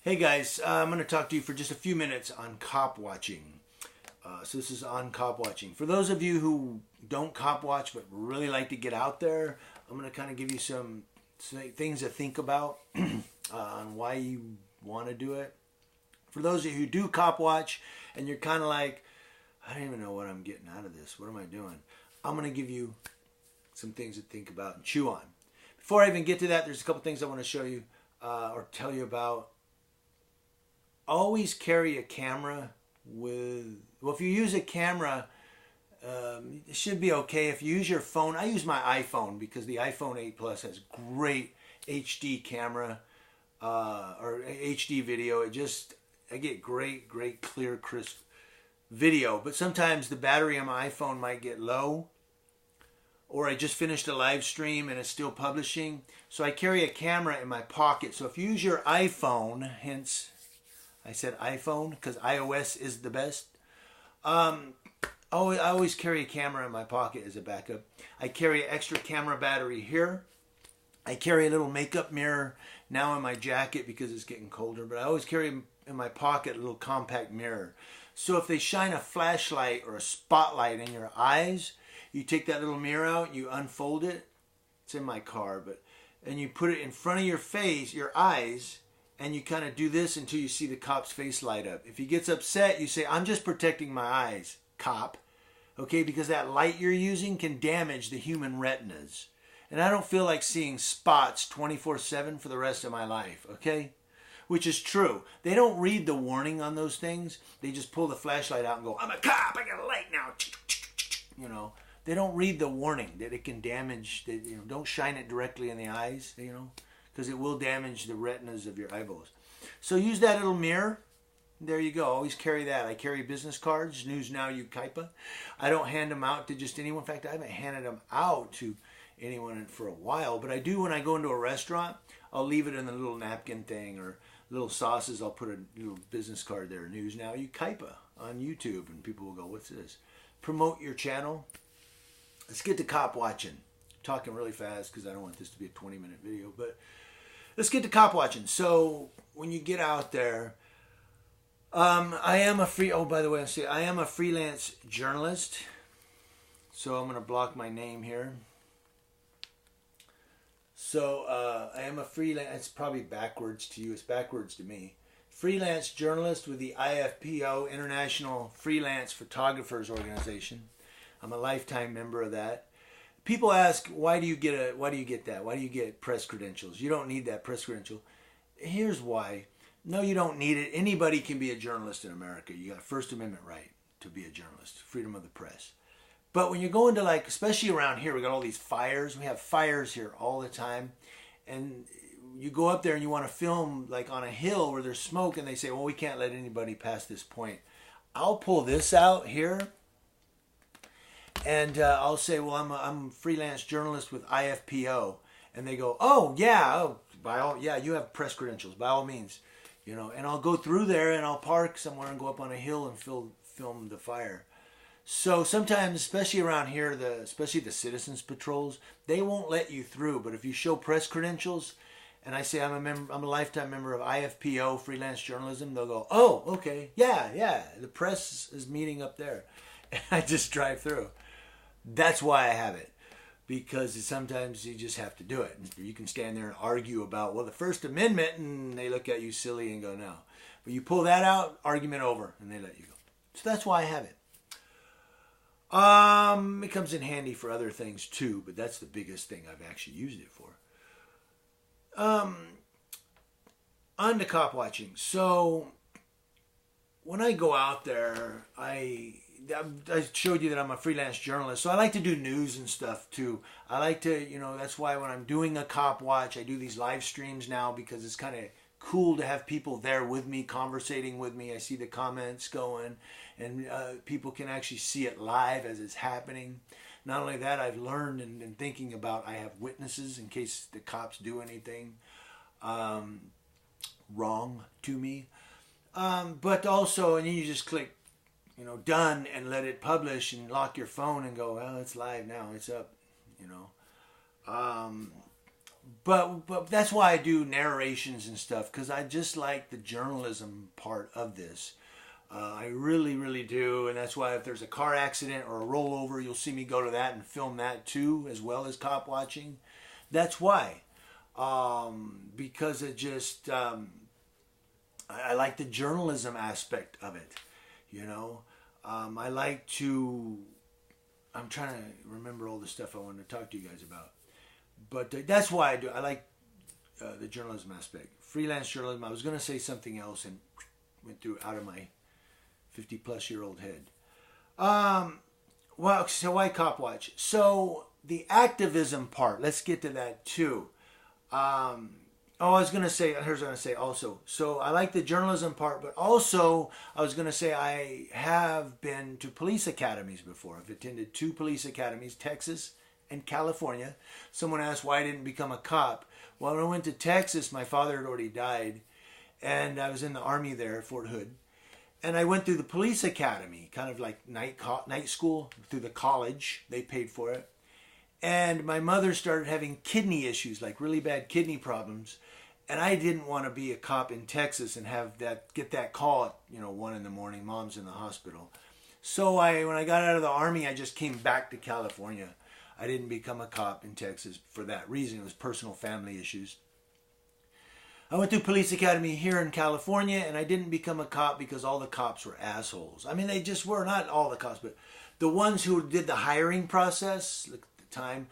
Hey guys, I'm going to talk to you for just a few minutes on cop watching. So this is on cop watching. For those of you who don't cop watch but really like to get out there, I'm going to kind of give you some things to think about on why you want to do it. For those of you who do cop watch and you're kind of like, I don't even know what I'm getting out of this. What am I doing? I'm going to give you some things to think about and chew on. Before I even get to that, there's a couple things I want to show you or tell you about. Always carry a camera with, well, if you use a camera, it should be okay. If you use your phone, I use my iPhone because the iPhone 8 Plus has great HD camera or HD video. I get great, clear, crisp video. But sometimes the battery on my iPhone might get low, or I just finished a live stream and it's still publishing. So I carry a camera in my pocket. So if you use your iPhone, hence I said iPhone because iOS is the best. I always carry a camera in my pocket as a backup. I carry an extra camera battery here. I carry a little makeup mirror now in my jacket because it's getting colder. But I always carry in my pocket a little compact mirror. So if they shine a flashlight or a spotlight in your eyes, you take that little mirror out, you unfold it. It's in my car, and you put it in front of your face, your eyes, and you kind of do this until you see the cop's face light up. If he gets upset, you say, I'm just protecting my eyes, cop. Okay, because that light you're using can damage the human retinas. And I don't feel like seeing spots 24/7 for the rest of my life, okay? Which is true. They don't read the warning on those things. They just pull the flashlight out and go, I'm a cop, I got a light now. You know, they don't read the warning that it can damage, don't shine it directly in the eyes, because it will damage the retinas of your eyeballs. So use that little mirror. There you go. Always carry that. I carry business cards, News Now, Yucaipa. I don't hand them out to just anyone. In fact, I haven't handed them out to anyone for a while, but I do when I go into a restaurant. I'll leave it in the little napkin thing, or little sauces. I'll put a little business card there, News Now, Yucaipa on YouTube, and people will go, what's this? Promote your channel. Let's get to cop watching. I'm talking really fast because I don't want this to be a 20-minute video, but let's get to cop watching. So when you get out there, I am a freelance journalist. So I'm going to block my name here. So I am a freelance, it's probably backwards to you, it's backwards to me. Freelance journalist with the IFPO, International Freelance Photographers Organization. I'm a lifetime member of that. People ask, why do you get that? Why do you get press credentials? You don't need that press credential. Here's why. No, you don't need it. Anybody can be a journalist in America. You got a First Amendment right to be a journalist, freedom of the press. But when you're going to, like, especially around here, we got all these fires. We have fires here all the time. And you go up there and you want to film like on a hill where there's smoke, and they say, well, we can't let anybody pass this point. I'll pull this out here. And I'll say, well, I'm a freelance journalist with IFPO. And they go, oh, yeah, you have press credentials, by all means. And I'll go through there and I'll park somewhere and go up on a hill and film the fire. So sometimes, especially around here, especially the citizens patrols, they won't let you through. But if you show press credentials, and I say I'm a lifetime member of IFPO, freelance journalism, they'll go, oh, okay, yeah, the press is meeting up there. And I just drive through. That's why I have it, because sometimes you just have to do it. You can stand there and argue about, well, the First Amendment, and they look at you silly and go, no. But you pull that out, argument over, and they let you go. So that's why I have it. It comes in handy for other things too, but that's the biggest thing I've actually used it for. On to cop watching. So when I go out there, I showed you that I'm a freelance journalist, so I like to do news and stuff too. I like to, that's why when I'm doing a cop watch, I do these live streams now because it's kind of cool to have people there with me, conversating with me. I see the comments going, and people can actually see it live as it's happening. Not only that, I've learned and been thinking about, I have witnesses in case the cops do anything wrong to me. But also, and then you just click, done, and let it publish and lock your phone and go, well, it's live now, it's up, But that's why I do narrations and stuff, because I just like the journalism part of this. I really, really do, and that's why if there's a car accident or a rollover, you'll see me go to that and film that too, as well as cop watching. That's why, because it just I like the journalism aspect of it. You know, I like to. I'm trying to remember all the stuff I wanted to talk to you guys about, but that's why I do. I like the journalism aspect, freelance journalism. I was going to say something else and went through out of my 50-plus-year-old head. Well, so why cop watch? So the activism part. Let's get to that too. I was going to say. Here's what I was going to say also. So I like the journalism part, but also I was going to say I have been to police academies before. I've attended 2 police academies, Texas and California. Someone asked why I didn't become a cop. Well, when I went to Texas, my father had already died, and I was in the Army there at Fort Hood. And I went through the police academy, kind of like night school, through the college. They paid for it. And my mother started having kidney issues, like really bad kidney problems. And I didn't want to be a cop in Texas and get that call at 1 a.m, mom's in the hospital. So when I got out of the Army, I just came back to California. I didn't become a cop in Texas for that reason. It was personal family issues. I went through police academy here in California, and I didn't become a cop because all the cops were assholes. I mean, they just were. Not all the cops, but the ones who did the hiring process at the time,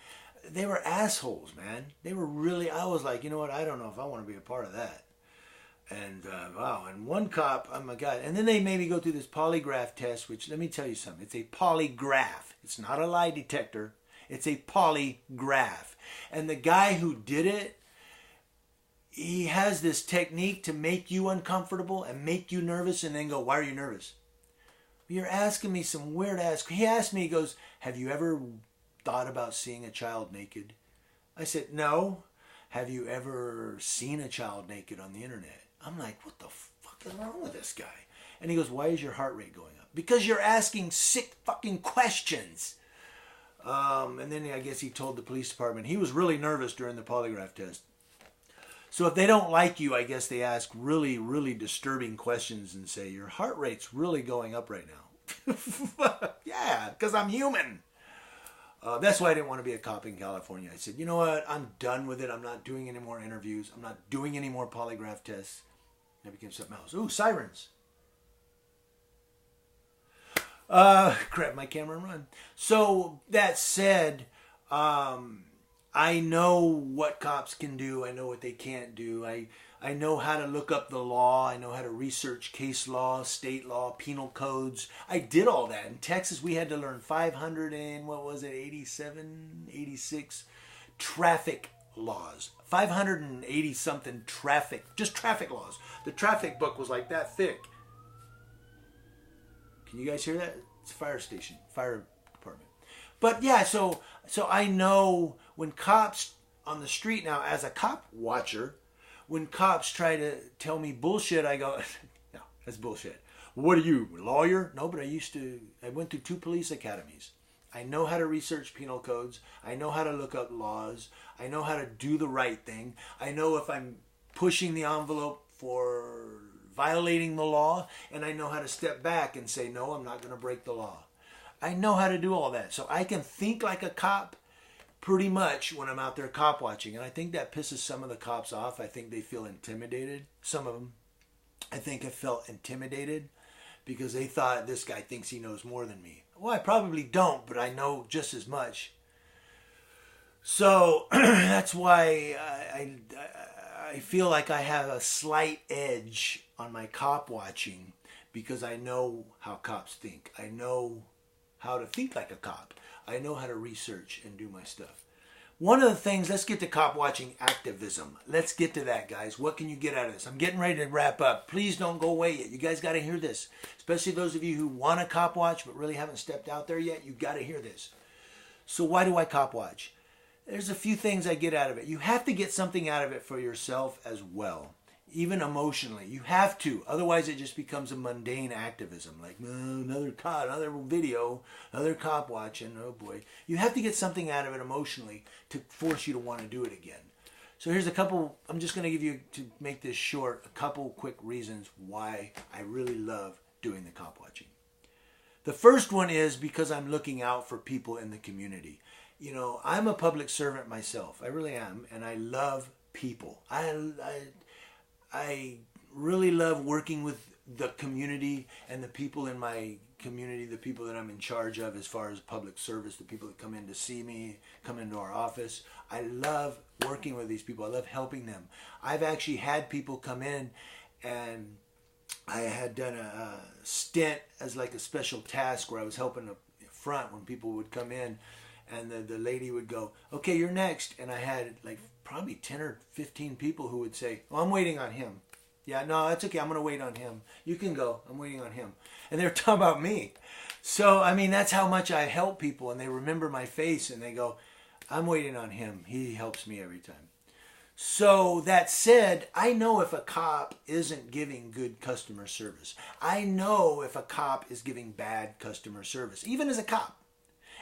they were assholes, man. They were really, I was like, you know what, I don't know if I want to be a part of that. And wow, and one cop, oh my God. And then they made me go through this polygraph test, which, let me tell you something, it's a polygraph. It's not a lie detector. It's a polygraph. And the guy who did it, he has this technique to make you uncomfortable and make you nervous and then go, why are you nervous? You're asking me some weird ass. He asked me, he goes, have you ever thought about seeing a child naked? I said, no. Have you ever seen a child naked on the internet? I'm like, what the fuck is wrong with this guy? And he goes, why is your heart rate going up? Because you're asking sick fucking questions. And then I guess he told the police department he was really nervous during the polygraph test. So if they don't like you, I guess they ask really, really disturbing questions and say, your heart rate's really going up right now. Yeah, because I'm human. That's why I didn't want to be a cop in California. I said, you know what? I'm done with it. I'm not doing any more interviews. I'm not doing any more polygraph tests. And I became something else. Ooh, sirens. Grab my camera and run. So that said, I know what cops can do. I know what they can't do. I know how to look up the law. I know how to research case law, state law, penal codes. I did all that. In Texas, we had to learn 86 traffic laws. 580 something just traffic laws. The traffic book was like that thick. Can you guys hear that? It's a fire station, fire department. But yeah, so I know when cops on the street now, as a cop watcher, when cops try to tell me bullshit, I go, no, that's bullshit. What are you, a lawyer? No, but I went through 2 police academies. I know how to research penal codes. I know how to look up laws. I know how to do the right thing. I know if I'm pushing the envelope for violating the law, and I know how to step back and say, no, I'm not going to break the law. I know how to do all that. So I can think like a cop pretty much when I'm out there cop watching. And I think that pisses some of the cops off. I think they feel intimidated. Some of them, I think, have felt intimidated because they thought this guy thinks he knows more than me. Well, I probably don't, but I know just as much. So that's why I feel like I have a slight edge on my cop watching because I know how cops think. I know how to think like a cop. I know how to research and do my stuff. One of the things, let's get to cop watching activism. Let's get to that, guys. What can you get out of this? I'm getting ready to wrap up. Please don't go away yet. You guys got to hear this. Especially those of you who want to cop watch but really haven't stepped out there yet. You got to hear this. So why do I cop watch? There's a few things I get out of it. You have to get something out of it for yourself as well. Even emotionally. You have to. Otherwise it just becomes a mundane activism. Like, another cop, another video, another cop watching. Oh boy. You have to get something out of it emotionally to force you to want to do it again. So here's a couple, I'm just going to give you, to make this short, a couple quick reasons why I really love doing the cop watching. The first one is because I'm looking out for people in the community. You know, I'm a public servant myself. I really am. And I love people. I really love working with the community and the people in my community, the people that I'm in charge of as far as public service, the people that come in to see me, come into our office. I love working with these people. I love helping them. I've actually had people come in, and I had done a stint as like a special task where I was helping up front when people would come in, and the lady would go, okay, you're next. And I had like probably 10 or 15 people who would say, well, I'm waiting on him. Yeah, no, that's okay. I'm going to wait on him. You can go. I'm waiting on him. And they're talking about me. So, I mean, that's how much I help people. And they remember my face and they go, I'm waiting on him. He helps me every time. So that said, I know if a cop isn't giving good customer service. I know if a cop is giving bad customer service, even as a cop.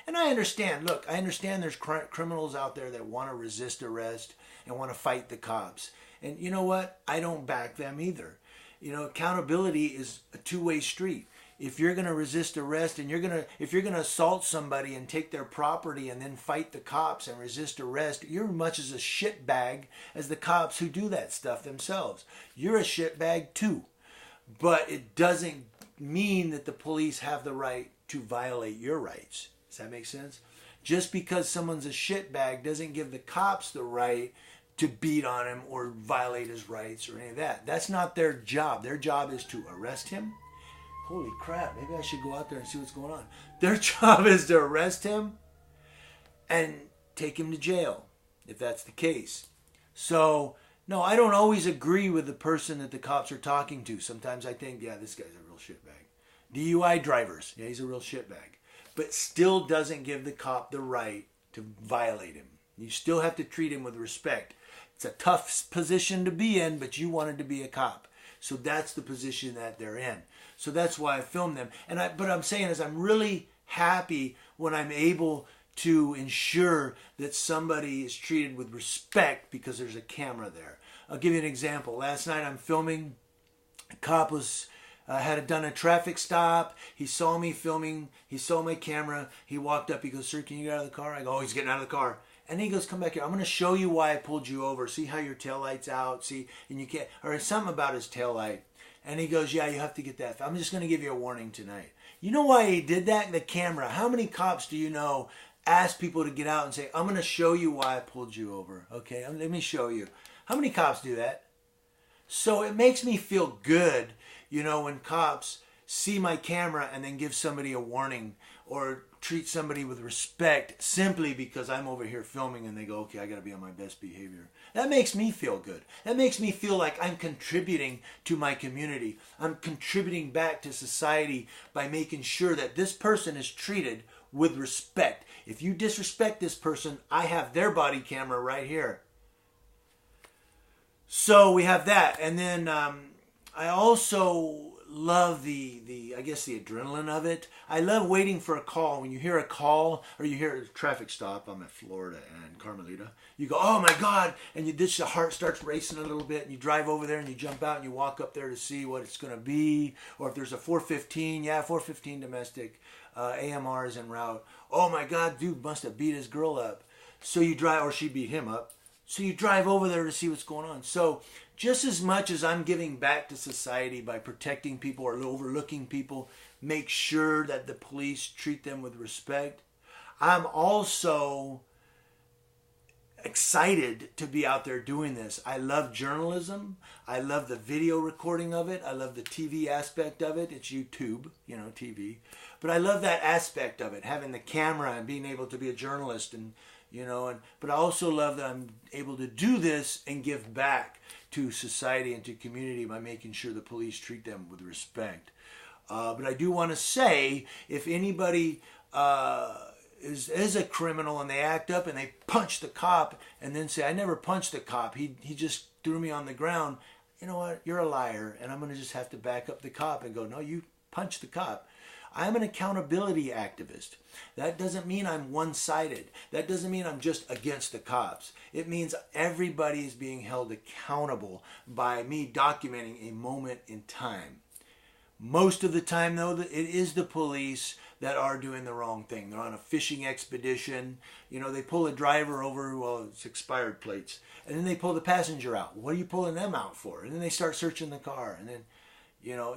And I understand, look, I understand there's criminals out there that want to resist arrest and want to fight the cops. And you know what? I don't back them either. You know, accountability is a two-way street. If you're going to resist arrest and if you're going to assault somebody and take their property and then fight the cops and resist arrest, you're much as a shitbag as the cops who do that stuff themselves. You're a shitbag too. But it doesn't mean that the police have the right to violate your rights. Does that make sense? Just because someone's a shitbag doesn't give the cops the right to beat on him or violate his rights or any of that. That's not their job. Their job is to arrest him. Holy crap, maybe I should go out there and see what's going on. Their job is to arrest him and take him to jail, if that's the case. So, no, I don't always agree with the person that the cops are talking to. Sometimes I think, yeah, this guy's a real shitbag. DUI drivers, yeah, he's a real shitbag. But still doesn't give the cop the right to violate him. You still have to treat him with respect. It's a tough position to be in, but you wanted to be a cop. So that's the position that they're in. So that's why I filmed them. But I'm saying is I'm really happy when I'm able to ensure that somebody is treated with respect because there's a camera there. I'll give you an example. Last night I'm filming. A cop had done a traffic stop. He saw me filming. He saw my camera. He walked up. He goes, sir, can you get out of the car? I go, oh, he's getting out of the car. And he goes, come back here. I'm going to show you why I pulled you over. See how your taillight's out? See, and you can't, or something about his taillight. And he goes, yeah, you have to get that. I'm just going to give you a warning tonight. You know why he did that? The camera. How many cops do you know ask people to get out and say, I'm going to show you why I pulled you over. Okay, let me show you. How many cops do that? So it makes me feel good, you know, when cops see my camera and then give somebody a warning or treat somebody with respect simply because I'm over here filming and they go, okay, I got to be on my best behavior. That makes me feel good. That makes me feel like I'm contributing to my community. I'm contributing back to society by making sure that this person is treated with respect. If you disrespect this person, I have their body camera right here. So we have that. And then I also love the I guess the adrenaline of it. I love waiting for a call. When you hear a call or you hear a traffic stop, I'm at Florida and Carmelita, you go, oh my God, and your heart starts racing a little bit and you drive over there and you jump out and you walk up there to see what it's going to be. Or if there's a 415, yeah, 415 domestic, AMR is en route. Oh my God, dude must have beat his girl up. So you drive, or she beat him up. So you drive over there to see what's going on. So just as much as I'm giving back to society by protecting people or overlooking people, make sure that the police treat them with respect, I'm also excited to be out there doing this. I love journalism. I love the video recording of it. I love the TV aspect of it. It's YouTube, you know, TV. But I love that aspect of it, having the camera and being able to be a journalist and you know, but I also love that I'm able to do this and give back to society and to community by making sure the police treat them with respect. But I do want to say, if anybody is a criminal and they act up and they punch the cop and then say, I never punched the cop, he just threw me on the ground, you know what, you're a liar, and I'm going to just have to back up the cop and go, no, you punch the cop. I'm an accountability activist. That doesn't mean I'm one-sided. That doesn't mean I'm just against the cops. It means everybody is being held accountable by me documenting a moment in time. Most of the time, though, it is the police that are doing the wrong thing. They're on a fishing expedition. You know, they pull a driver over, well, it's expired plates. And then they pull the passenger out. What are you pulling them out for? And then they start searching the car. And then, you know,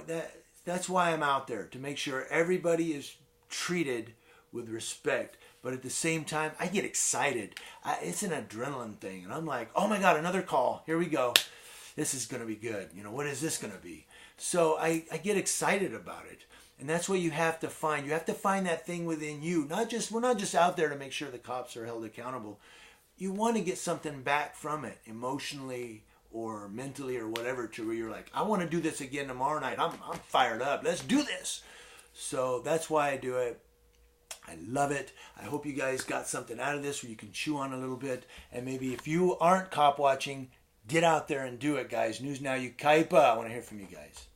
that's why I'm out there, to make sure everybody is treated with respect. But at the same time, I get excited. It's an adrenaline thing. And I'm like, oh my God, another call. Here we go. This is going to be good. You know, what is this going to be? So I get excited about it. And that's what you have to find. You have to find that thing within you. We're not just out there to make sure the cops are held accountable. You want to get something back from it, emotionally or mentally or whatever, to where you're like, I want to do this again tomorrow night. I'm fired up. Let's do this. So that's why I do it. I love it. I hope you guys got something out of this where you can chew on a little bit. And maybe if you aren't cop watching, get out there and do it, guys. News Now Yucaipa. I want to hear from you guys.